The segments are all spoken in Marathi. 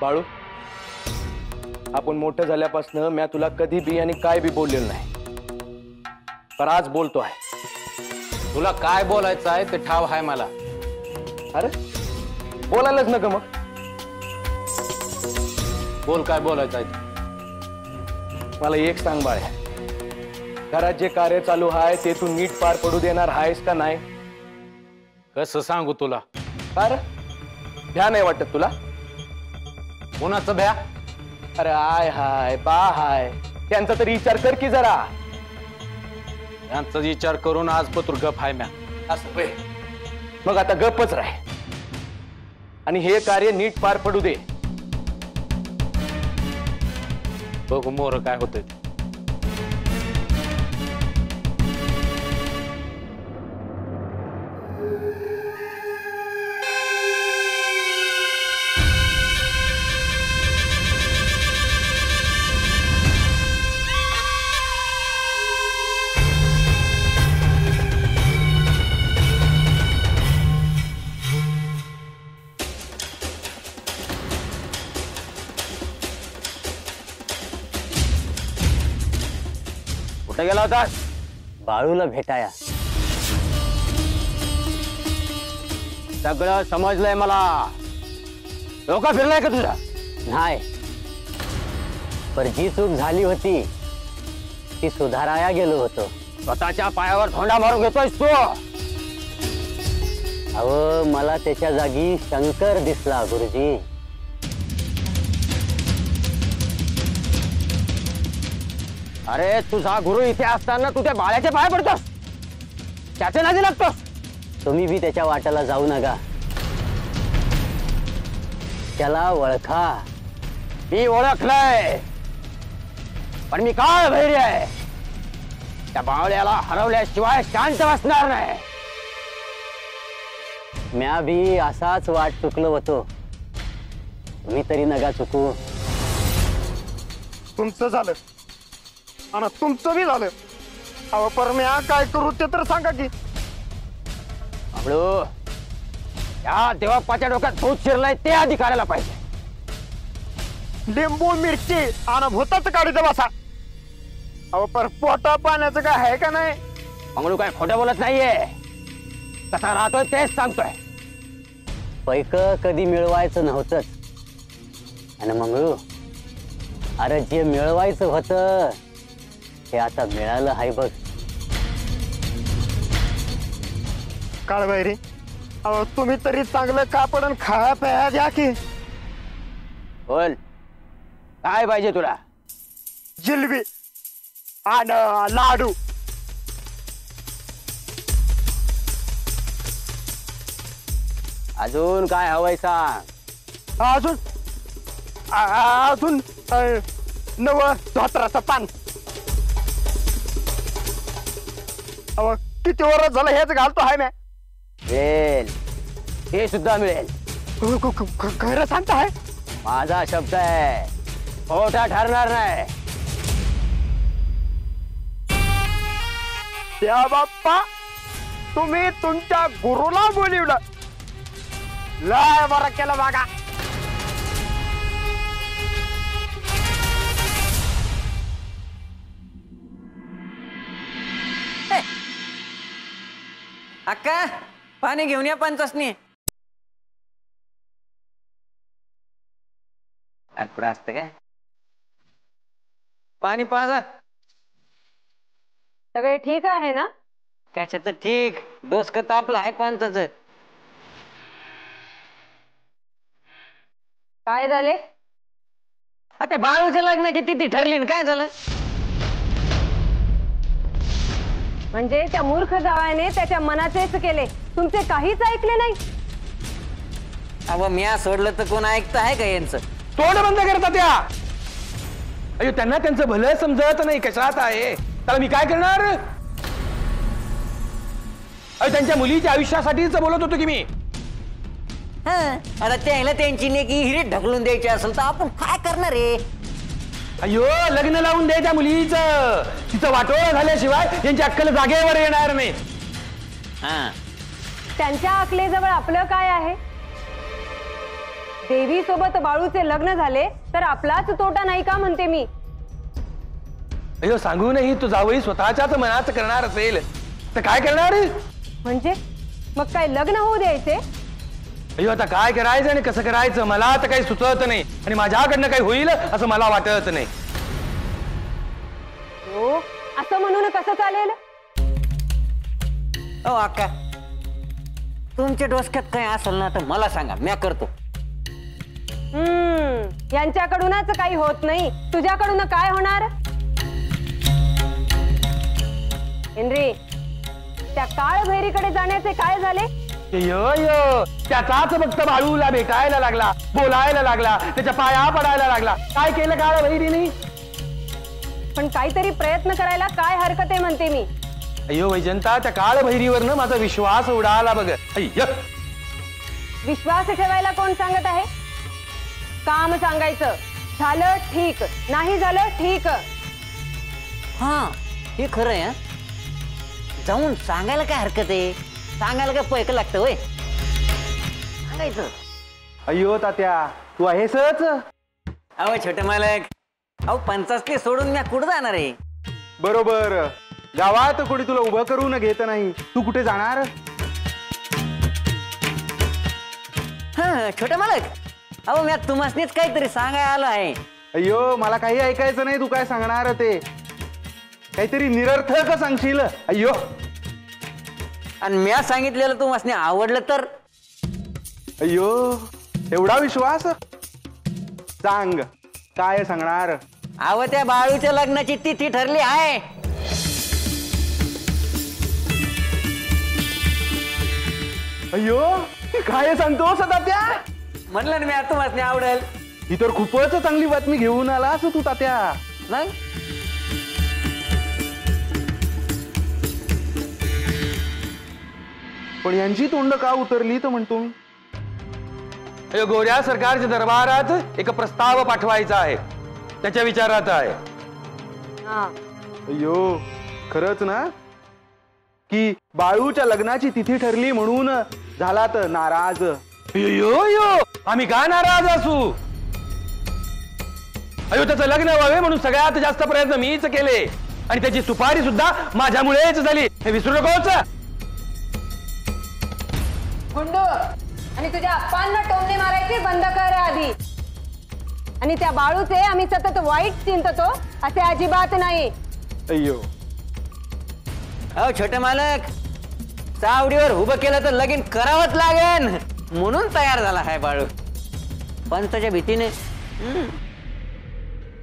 बाळू, आपण मोठं झाल्यापासून मी तुला कधी बी आणि काय बी बोललेलं नाही, पण आज बोलतो आहे. तुला काय बोलायचं आहे ते ठाव आहे मला. अरे बोलायलाच नका मग. बोल, काय बोलायचं आहे. मला एक सांग बाळ्या, घरात जे कार्य चालू आहे ते तू नीट पार पडू देणार आहेस का नाही? कसं सांगू तुला? अरे भ्या नाही वाटत तुला? कोणाचं भ्या? अरे आय हाय बा हाय त्यांचा तरी विचार कर की जरा. यांचा विचार करून आज पत्र गप आहे म्या. असं होय. मग आता गप्पच राह आणि हे कार्य नीट पार पडू दे. बघू मोर काय होतंय. कुठे गेला होता? बाळूला भेटाया. सगळं समजलंय मला. डोका फिरलाय का तुझा? नाही, पर जी चूक झाली होती ती सुधाराया गेलो होतो. स्वतःच्या पायावर धोंडा मारून घेतोयस तू. अहो, मला त्याच्या जागी शंकर दिसला गुरुजी. अरे तुझा गुरु इथे असताना तू त्या बाळ्याचे पाय पडतोस, त्याचे नादी लागतोस. तुम्ही बी त्याच्या वाट्याला जाऊ नका. त्याला ओळखा. मी ओळखलंय, पण मी काय भैरी आहे. त्या बावळ्याला हरवल्याशिवाय शांत बसणार नाही. म्या बी असाच वाट चुकलो होतो. तुम्ही तरी नका चुकू. तुमचं झालं आणि तुमचं बी झालं. अहो पर मी काय करू ते तर सांगा की. बाबळू, या देवाप्पाच्या डोक्यात भूत शिरलाय ते आधी काढायला पाहिजे. लिंबू मिरची आणि भूताच काढीचं बसा. अहो पर पोटा पाण्याचं काय आहे का नाही? मंगळू काय खोटं बोलत नाहीये. कसा राहतोय तेच सांगतोय. पैक कधी मिळवायचं नव्हतंच. आणि मंगळू, अरे जे मिळवायचं होतं ते आता मिळालं आहे बघ. काळभैरी, अहो तुम्ही तरी चांगलं कापड आणि खाया प्या द्या की. बोल, काय पाहिजे तुला? जिलबी आणि लाडू. अजून काय हवंय सांग. अजून अजून नव धोत्राचं पान. अहो किती वर्ष झालं हेच घालतो आहे मी. मिळेल, हे सुद्धा मिळेल. खरं सांगताय? माझा शब्द आहे, खोटा ठरणार नाही. त्या बाप्पा, तुम्ही तुमच्या गुरुला बोलिवलं. लय बरं केलं बघा. अक्का, पाणी घेऊन या पंचासनी. कुठं असतं काय? पाणी पाजा. सगळे ठीक आहे ना? त्याच्यात ठीक. डोसकं तापलं आहे पंचाचं. काय झाले? आता बाळूच्या लग्नाची तिथी ठरली ना, काय झालं? म्हणजे त्या मूर्ख जावयाने त्याच्या मनाचेच केले, तुमचे काहीच ऐकले नाही. अहो म्या सोडलं तर कोण ऐकतं आहे का यांचं? तोंड बंद करतात त्या. अयो, त्यांना त्यांचं भलं समजत नाही कशात आहे. त्याला मी काय करणार? अयो, त्यांच्या मुलीच्या आयुष्यासाठीच बोलत होतो की मी. आता त्याला त्यांची लेकी हिरीत ढकलून द्यायची असेल तर आपण काय करणार आहे? अयो, लग्न लावून दे त्या मुलीचं. तिचं वाटोळं झाल्याशिवाय यांची अक्कल जागेवर येणार नाही. त्यांच्या अकलेजवळ आपलं काय आहे? देवी सोबत बाळूचे लग्न झाले तर आपलाच तोटा नाही का म्हणते मी. अयो सांगूनही तू जावई स्वतःच्याच मनाचं करणार असेल तर काय करणार. म्हणजे मग काय लग्न होऊ द्यायचे. अयो आता काय करायचं आणि कसं करायचं मला आता काही सुचत नाही आणि माझ्याकडनं काही होईल असं मला वाटत नाही. हो असं म्हणून कसं चालेल. ओ अक्का, तुमच्या डोसक्यात काय असेल ना तर मला सांगा, मी करतो. यांच्याकडूनच काही होत नाही, तुझ्याकडून काय होणार. हेनरी, त्या काळभैरीकडे जाण्याचे काय झाले. यो यो त्याचाच फक्त बाळूला भेटायला लागला, बोलायला लागला, त्याच्या पाया पडायला लागला. काय केलं काळ बहिणीने. पण काहीतरी प्रयत्न करायला काय हरकत आहे म्हणते मी. अय्यो वैजंता, त्या काळ भैरीवरनं माझा विश्वास उडाला बघ. अय्य विश्वास ठेवायला कोण सांगत आहे. काम सांगायचं, झालं ठीक, नाही झालं ठीक. हा हे खरं आहे. जाऊन सांगायला काय हरकत आहे. सांगायला काय पैक लागतं होय. सांगायचं. अय्यो तात्या, तू आहेसच. अहो छोटे मालक, अहो 50 सोडून मी कुठं जाणार आहे. बरोबर, गावात कोणी तुला उभं करून घेत नाही, तू कुठे जाणार. हा छोटे मालक, अहो मी तुम्हासनीच काहीतरी सांगायला आलो आहे. अय्यो मला काही ऐकायचं नाही, तू काय सांगणार ते. काहीतरी निरर्थक सांगशील. अय्यो, आणि मी सांगितलेलं तुम्हासनी आवडलं तर. अय्यो एवढा विश्वास. सांग काय सांगणार. अहो त्या बाळूच्या लग्नाची तिथी ठरली आहे. अय्यो काय सांगतोस तात्या. म्हणलं ना मी तुम्हासनी आवडेल. ही तर खूपच चांगली बातमी घेऊन आलास तू तात्या. मग पण यांची तोंड का उतरली तर म्हणतो मी. अयो गोऱ्या सरकारच्या दरबारात एक प्रस्ताव पाठवायचा आहे, त्याच्या विचारात आहे. अय्यो खरंच ना, की बाळूच्या लग्नाची तिथी ठरली म्हणून झालात नाराज. यो यो आम्ही का नाराज असू. अयो त्याचं लग्न व्हावे म्हणून सगळ्यात जास्त प्रयत्न मीच केले आणि त्याची सुपारी सुद्धा माझ्यामुळेच झाली, हे विसरू नकोच. गुंडू, आणि तुझ्या अप्पांना टोमणे मारायचे बंद कर आधी. आणि त्या बाळूचे आम्ही सतत वाईट चिंततो असे अजिबात नाही. अय्यो अहो छोटे मालक, चावडीवर उभं केलं तर लगीन करावंच लागेल म्हणून तयार झाला आहे बाळू. पण त्याच्या भीतीने.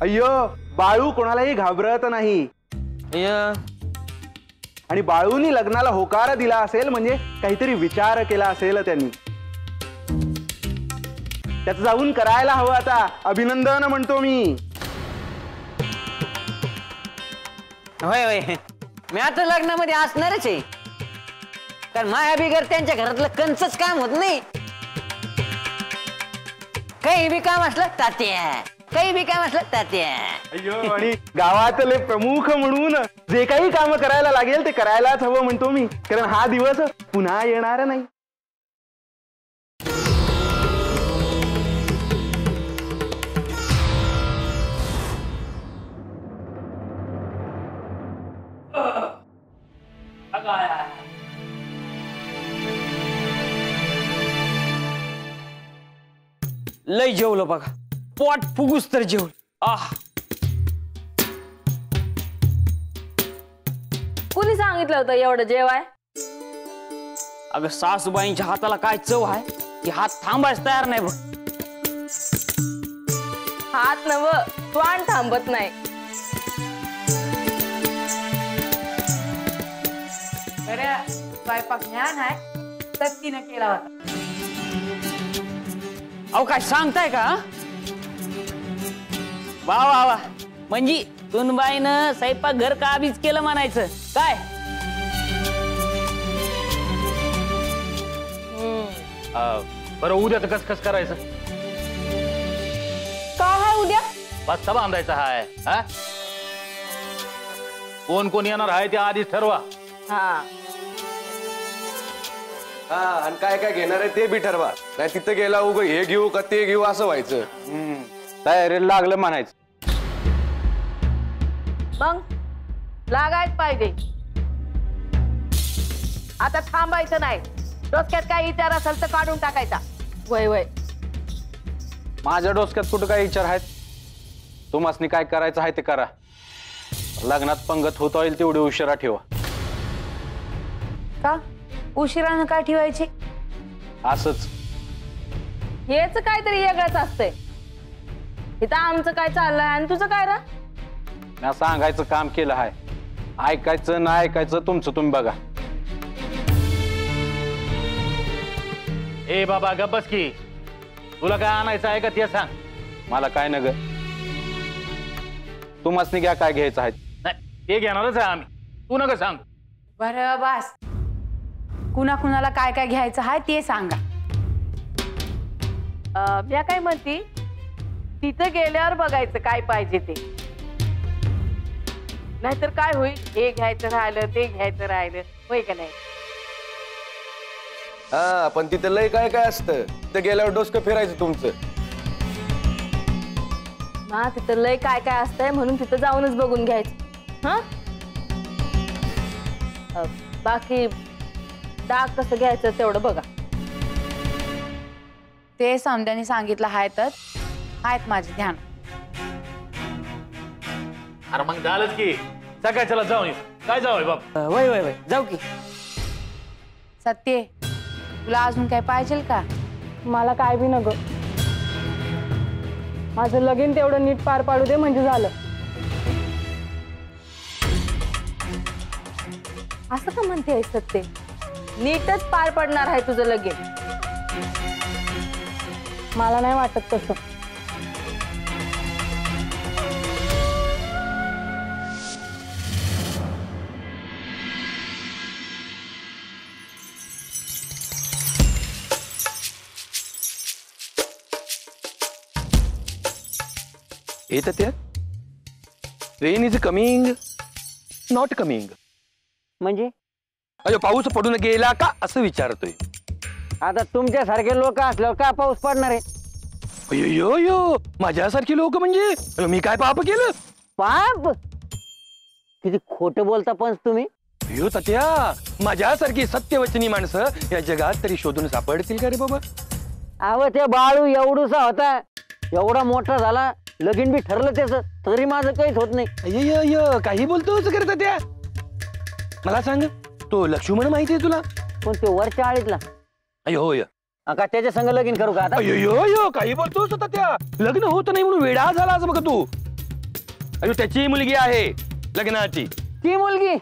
अय्यो बाळू कोणालाही घाबरत नाही. आणि बाळूनी लग्नाला होकार दिला असेल म्हणजे काहीतरी विचार केला असेल त्यांनी. त्याचं जाऊन करायला हवं आता. अभिनंदन म्हणतो मी. होय होय, मी आता लग्नामध्ये असणारच आहे. कारण माया बिगर त्यांच्या घरातलं कंचच काम होत नाही. काही बी काम असलं तात्या, काही बी काम असलं तात्या. अय्यो, आणि गावातले प्रमुख म्हणून जे काही काम करायला लागेल ते करायलाच हवं म्हणतो मी. कारण हा दिवस पुन्हा येणार नाही. लय जेवलं बघा, पोट फुगूस तर जेवलं. कुणी सांगितलं होतं एवढं जेवाय. अगं सासूबाईंच्या हाताला काय चव आहे की हात थांबायच तयार नाही बघ. हात नव त्वाण थांबत नाही. स्वयंपाक ज्ञान आहे तर तिनं केला होता. अहो काय सांगताय का. वा वा वा, म्हणजे सुनबाईनं स्वयंपाक घर का आधीच केलं म्हणायचं काय. बरं उद्याच कस करायचं. का आहे उद्या. बस्ता बांधायचा हाय. कोण कोण येणार आहे ते आधीच ठरवा. हा हा आणि काय काय घेणार आहे ते बी ठरवा, नाही तिथं गेला उग हे घेऊ का ते घेऊ असं व्हायचं. तयारीला लागलं म्हणायचं. मग लागायच पाहिजे. आता थांबायचं नाही. डोक्यात काय विचार असेल तर काढून टाकायचा. वय वय. माझ्या डोसक्यात कुठं काय विचार आहेत. तुम्हासनी काय करायचं आहे ते करा. लग्नात पंगत होता होईल तेवढी उशिरा ठेवा. का उशिरानं काय ठेवायची? असंच. हेच काहीतरी वेगळंच असतंय. इथं आमचं काय चाललंय आणि तुझं काय रा? मी सांगायचं काम केलं आहे. ऐकायचं नाही ऐकायचं तुमचं तुम्ही बघा. ए बाबा गप्पस की, तुला काय आणायचं आहे का ते सांग. मला काय न ग, तुम्हासनी घ्या काय घ्यायचं आहे. नाही ते घेणारच आहे आम्ही, तू नका सांग. बरं बास, कुणा कुणाला काय काय घ्यायचं आहे ते सांगा. मी काय म्हणती, तिथं गेल्यावर बघायचं काय पाहिजे ते. नाहीतर काय होईल, हे घ्यायचं राहिलं ते घ्यायचं राहिलं, होय का नाही? हा पण तिथं लय काय काय असतं. तिथं गेल्यावर डोसकं फिरायचं तुमचं. हा तिथं लय काय काय असतंय म्हणून तिथं जाऊनच बघून घ्यायचं. हा बाकी डाग कसं घ्यायचं तेवढं बघा. ते समद्याने सांगितलं आहे तर आहेत माझे ध्यान. अरे मग झालंच की, सकाळ चला जाऊन येऊ. काय जाऊ बाप? वय वय वय जाऊ की. सत्य, तुला अजून काय पाहिजे का? मला काय बी नको. माझं लगीन तेवढं नीट पार पाडू दे म्हणजे झालं. असं का म्हणते सत्य? नीटच पार पडणार आहे तुझं लगीन. मला नाही वाटत तसं. येत त्या train is coming not coming. म्हणजे अयो पाऊस पडून गेला का असं विचारतोय. आता तुमच्यासारखे लोक असल्यावर का पाऊस पडणार आहे? अयो यो माझ्यासारखी लोक म्हणजे अयो, मी काय पाप केलं? पाप? किती खोटं बोलता पण तुम्ही. अयो तात्या, माझ्यासारखी सत्यवचनी माणसं या जगात तरी शोधून सापडतील का रे बाबा? अहो ते बाळू एवढूसा होता, एवढा मोठा झाला, लगीन बी ठरलं त्याच, तरी माझं काहीच होत नाही. अय्य काही बोलतोस करता त्या. मला सांग, तो लक्ष्मण माहितीये तुला? पण ते वरच्या आळीतला. अयो होय. का त्याच्या संग लगीन करू का आता? अयो काही बोलतोस होता त्या. लग्न होत नाही म्हणून वेडा झालास बघ तू. अयो त्याची मुलगी आहे लग्नाची. ती मुलगी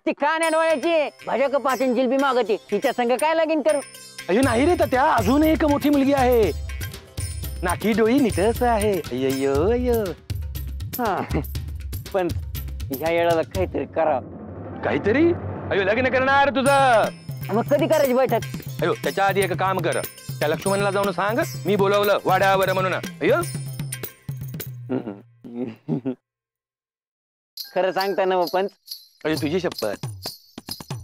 ती कान अडवायची, भाज्या कपाची जिलबी मागती, तिच्या संग काय लगीन करू? अयो नाही रे तात्या, अजून एक मोठी मुलगी आहे. नाकी डोळी निटस आहे. अय्यो अय्यो. हा पण ह्या येळाला काहीतरी करा. काहीतरी? अयो लग्न करणार तुझं. मग कधी करायची बैठक? अयो त्याच्या आधी एक काम कर, त्या लक्ष्मणला जाऊन सांग मी बोलवलं वाड्यावर म्हणून. अयो खरं सांगता ना पण. अयो तुझी शपथ.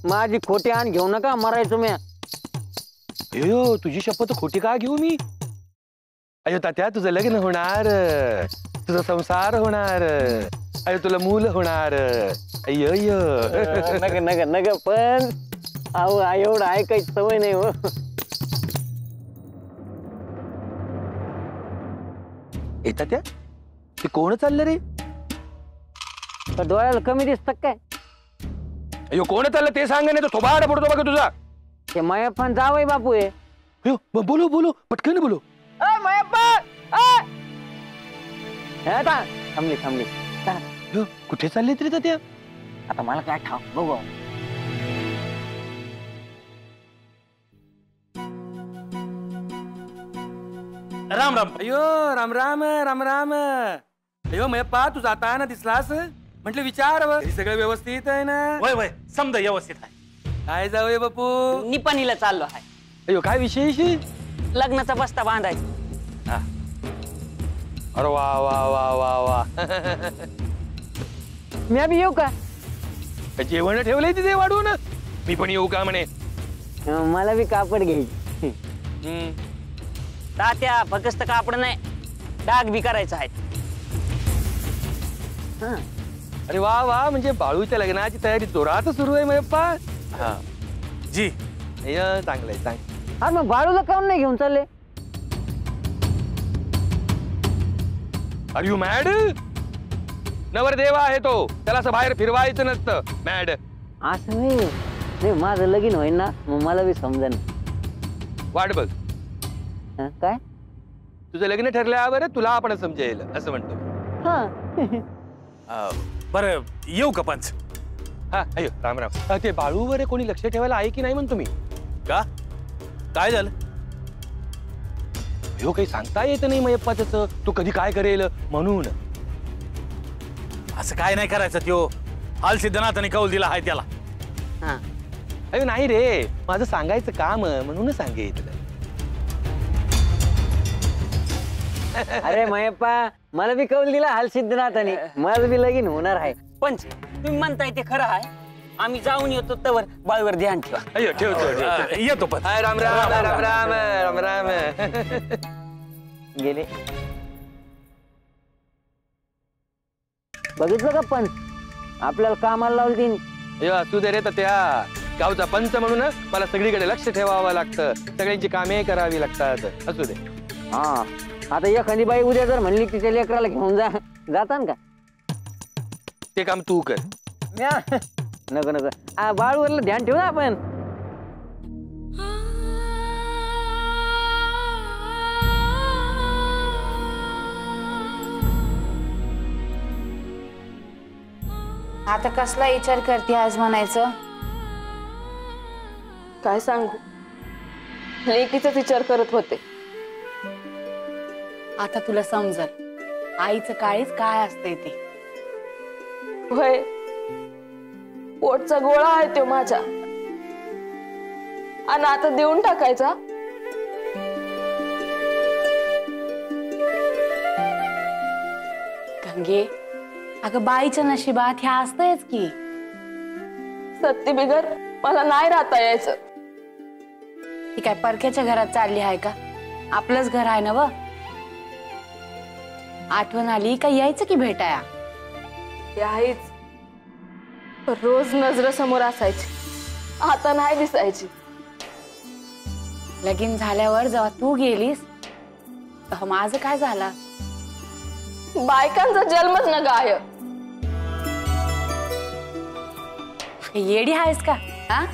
माझी खोटी आण घेऊ नका, मरायचो मी. अयो तुझी शपथ खोटी का घेऊ मी? अयो तात्या तुझं लग्न होणार, तुझा संसार होणार, अयो तुला मूल होणार. अय्यो अय्यो. नग नग नग पण अहो एवढं ऐकायची सवय नाही हो. येतात त्या ते कोण चाललं रे? डोळ्याला कमी दिसत काय? अयो कोण चाललं ते सांग, नाही तो थोबाड पडतो बघ तुझा. ते मायप्पन जावई बापू आहे. अयो बोलो बोलो पटकन बोलो. थांबली थांबली. अयो, कुठे चालले तरी त्या? आता मला काय ठाव बघू. राम राम. अयो राम राम राम राम. अयो मयप्पा तू जाताना दिसलास, म्हटलं विचार सगळं व्यवस्थित आहे ना? वय वय समजा व्यवस्थित आहे. काय जाऊया बापू? निपाणीला चाललो आहे. अयो काय विशेष? लग्नाचा बस्ता बांधायचा. अरे वा वा वा वा वा. मी बी येऊ का? जेवण ठेवलंय तिथे वाढून, मी पण येऊ का म्हणे? मला बी कापड घ्यायची. तात्या फक्त कापड नाही, डाग बी करायचं आहे. अरे वा वा, म्हणजे बाळूच्या लग्नाची तयारी जोरात सुरू आहे मयप्पा. हा जी. चांगलंय चांगलं. हा मग बाळूला काऊन नाही घेऊन चालले? Are you mad? नवरदेव आहे तो, त्याला असं बाहेर फिरवायचं नसतं. मॅड असं नाही, माझं लगीन होईन ना, मग मला बी समजेन. वाट बघ, काय तुझं लग्न ठरल्यावर तुला आपण समजेल असं म्हणतो. बरं येऊ का पंच? हा अयो राम राम. ते बाळूवर कोणी लक्ष ठेवायला आहे की नाही म्हणतो मी. का काय झालं? हो काही सांगता येत नाही मयप्पा त्याचं, तो कधी काय करेल म्हणून. असं काय नाही करायचं, त्यो हाल सिद्धनाथाने कौल दिला आहे त्याला. अयो नाही रे, माझं सांगायचं काम म्हणून सांगितलं. अरे मयप्पा, मला बी कौल दिला हाल सिद्धनाथाने, माझं बी लगीन होणार आहे. पंच तुम्ही म्हणताय ते खरं आहे. आम्ही जाऊन येतो, तवर बाळूवर ध्यान ठेवा. अयो ठेवतो. येतो पण. राम राम राम राम राम राम. गेले. बघितलं का पंच, आपल्याला कामाला लावलं तिने. अयो असू दे रे त्या गावचा पंच म्हणून मला सगळीकडे लक्ष ठेवावं लागतं, सगळ्यांची कामे करावी लागतात. असू दे. हा आता एखादी बाई उद्या जर म्हणली तिच्या लेकराला घेऊन जातान का? ते काम तू कर. नको नको, बाळूवरला ध्यान ठेवू ना आपण. आता कसला विचार करते आज म्हणायचं? काय सांगू, लेकीचाच विचार करत होते. आता तुला समजल आईचं काळीच काय असते ते. होय, पोटचा गोळा आहे तो माझा, आणि आता देऊन टाकायचा. गंगे, अगं बाईच्या नशिबात ह्या असतंयच की. सत्य बिगर मला नाही राहता यायचं. ती काय परक्याच्या घरात चालली आहे का? आपलंच घर आहे ना व. आठवण आली का यायचं की भेटाया? ते आहेच, रोज नजरेसमोर असायची, आता नाही दिसायची. लगीन झाल्यावर जेव्हा तू गेलीस तेव्हा माझं काय झालं? बायकांचा जन्मच न गाय. येडी आहेस का? हा,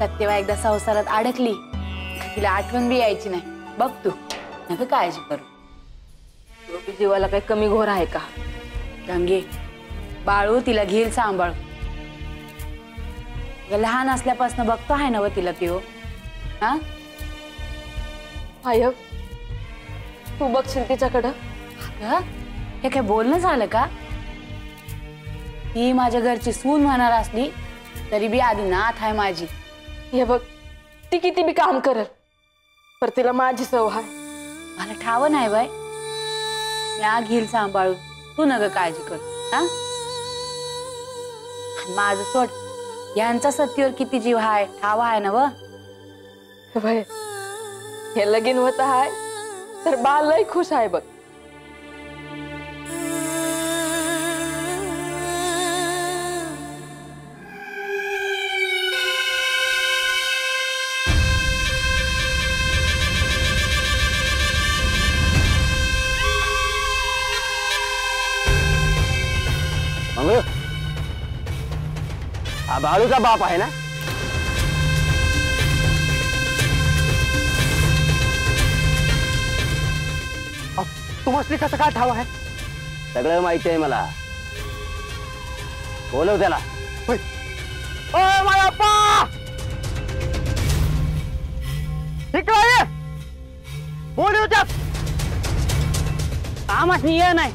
सत्यवा एकदा संसारात अडकली, तिला आठवण बी यायची नाही. बघ तू, नका काळजी करू. जीवाला काही कमी घोर आहे का? गंगे, बाळू तिला घेईल सांभाळ. लहान असल्यापासून बघतो आहे ना व तिला त्यो. हा आय, तू बघशील तिच्याकडं? हे काय बोलणं झालं का? ती माझ्या घरची सून होणार असली तरी बी आधी नाथ आहे माझी. हे बघ, ती किती बी काम करल, पर तिला माझी सव आहे. मला ठाव नाही बाय, मी घेईल सांभाळून, तू नग काळजी कर. हा, माझं सोड, यांचा सत्तीवर किती जीव आहे ठाव आहे ना व. बाय, हे लगीन होत आहे तर बाळ लय खुश आहे बघ. हा बाळूचा बाप आहे ना? तुम्हाला कसं काय ठाव आहे? सगळं माहिती आहे मला. बोलव त्याला. बोलव त्या कामाच ये नाही.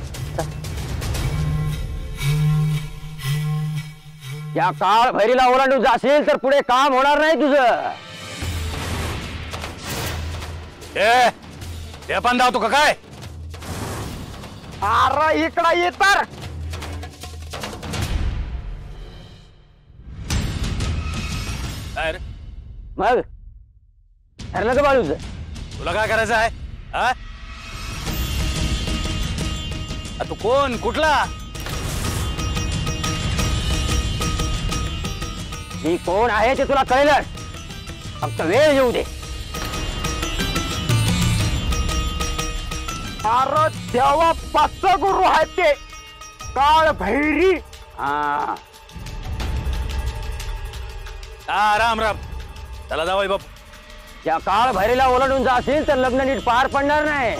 या काळ भैरीला ओलांडून जाशील तर पुढे काम होणार नाही तुझं. ते पण धावतो का काय? अरे इकडं ये तर. मग ठरलं का बाळूच? तुला काय करायचं आहे हा? तू कोण कुठला? मी कोण आहे ते तुला कळलं, फक्त वेळ येऊ दे. अरे तेव्हा पाच गुरु आहेत ते काळ भैरी. हा राम राम. चला जावई बाप. या काळ भैरीला ओलांडून जाशील तर लग्न नीट पार पडणार नाही.